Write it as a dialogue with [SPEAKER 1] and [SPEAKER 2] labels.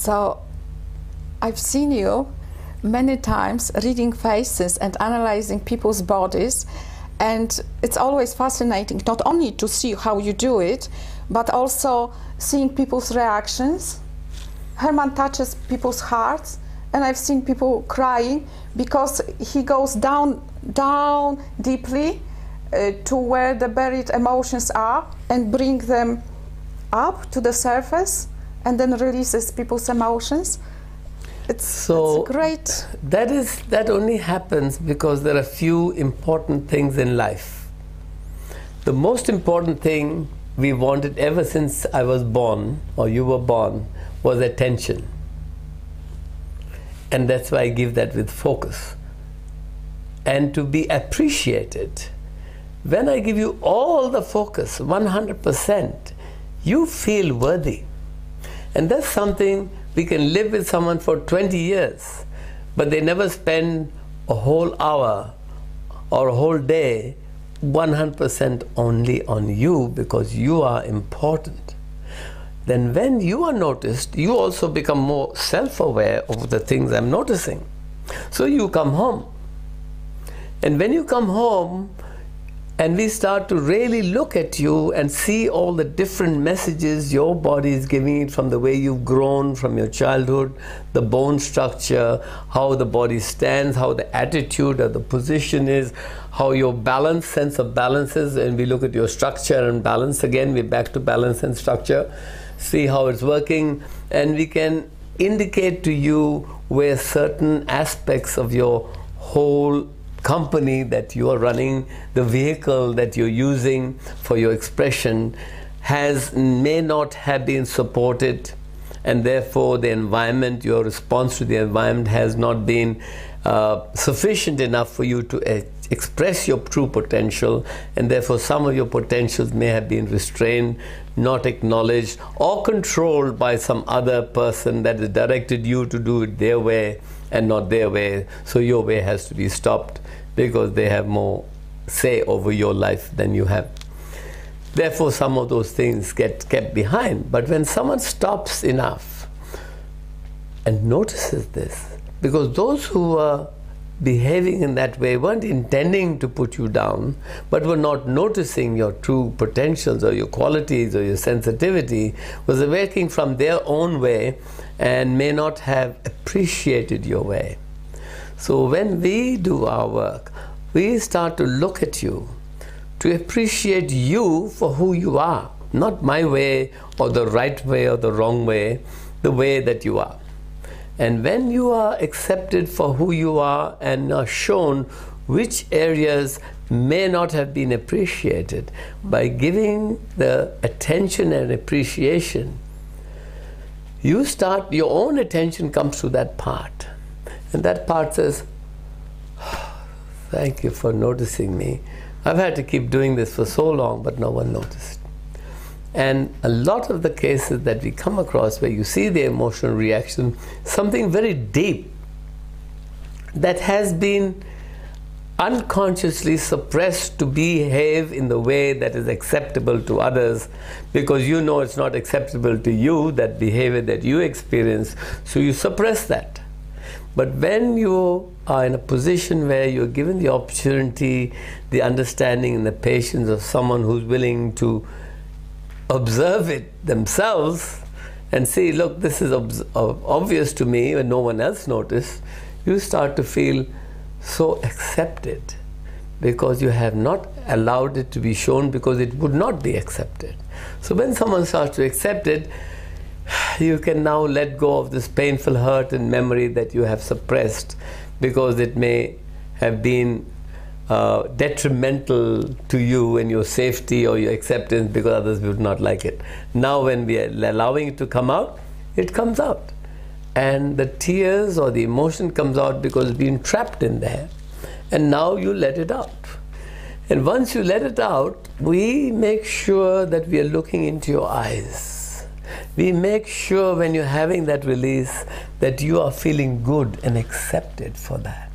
[SPEAKER 1] So I've seen you many times reading faces and analyzing people's bodies, and it's always fascinating not only to see how you do it, but also seeing people's reactions. Hermann touches people's hearts, and I've seen people crying because he goes down deeply to where the buried emotions are and bring them up to the surface, and then releases people's emotions. It's great.
[SPEAKER 2] That only happens because there are few important things in life. The most important thing we wanted ever since I was born, or you were born, was attention. And that's why I give that with focus. And to be appreciated. When I give you all the focus, 100%, you feel worthy. And that's something we can live with someone for 20 years, but they never spend a whole hour or a whole day 100% only on you because you are important. Then when you are noticed, you also become more self-aware of the things I'm noticing. So you come home. And when you come home, and we start to really look at you and see all the different messages your body is giving it from the way you've grown from your childhood, the bone structure, how the body stands, how the attitude or the position is, how your balance, sense of balance is, and we look at your structure and balance again, we're back to balance and structure, see how it's working, and we can indicate to you where certain aspects of your whole company that you are running, the vehicle that you're using for your expression may not have been supported, and therefore the environment, your response to the environment has not been sufficient enough for you to express your true potential, and therefore some of your potentials may have been restrained, not acknowledged, or controlled by some other person that has directed you to do it their way and not their way. So your way has to be stopped because they have more say over your life than you have. Therefore some of those things get kept behind. But when someone stops enough and notices this, because those who were behaving in that way weren't intending to put you down, but were not noticing your true potentials or your qualities or your sensitivity, was working from their own way and may not have appreciated your way. So when we do our work, we start to look at you, to appreciate you for who you are, not my way or the right way or the wrong way, the way that you are. And when you are accepted for who you are and are shown which areas may not have been appreciated, by giving the attention and appreciation, you start, your own attention comes to that part. And that part says, thank you for noticing me. I've had to keep doing this for so long, but no one noticed. And a lot of the cases that we come across where you see the emotional reaction, something very deep that has been unconsciously suppressed to behave in the way that is acceptable to others, because you know it's not acceptable to you, that behavior that you experience, so you suppress that. But when you are in a position where you're given the opportunity, the understanding and the patience of someone who's willing to observe it themselves and see, look, this is obvious to me and no one else noticed, you start to feel so accepted because you have not allowed it to be shown because it would not be accepted. So when someone starts to accept it, you can now let go of this painful hurt and memory that you have suppressed because it may have been detrimental to you and your safety or your acceptance because others would not like it. Now when we are allowing it to come out, it comes out. And the tears or the emotion comes out because it's been trapped in there. And now you let it out. And once you let it out, we make sure that we are looking into your eyes. We make sure when you're having that release that you are feeling good and accepted for that.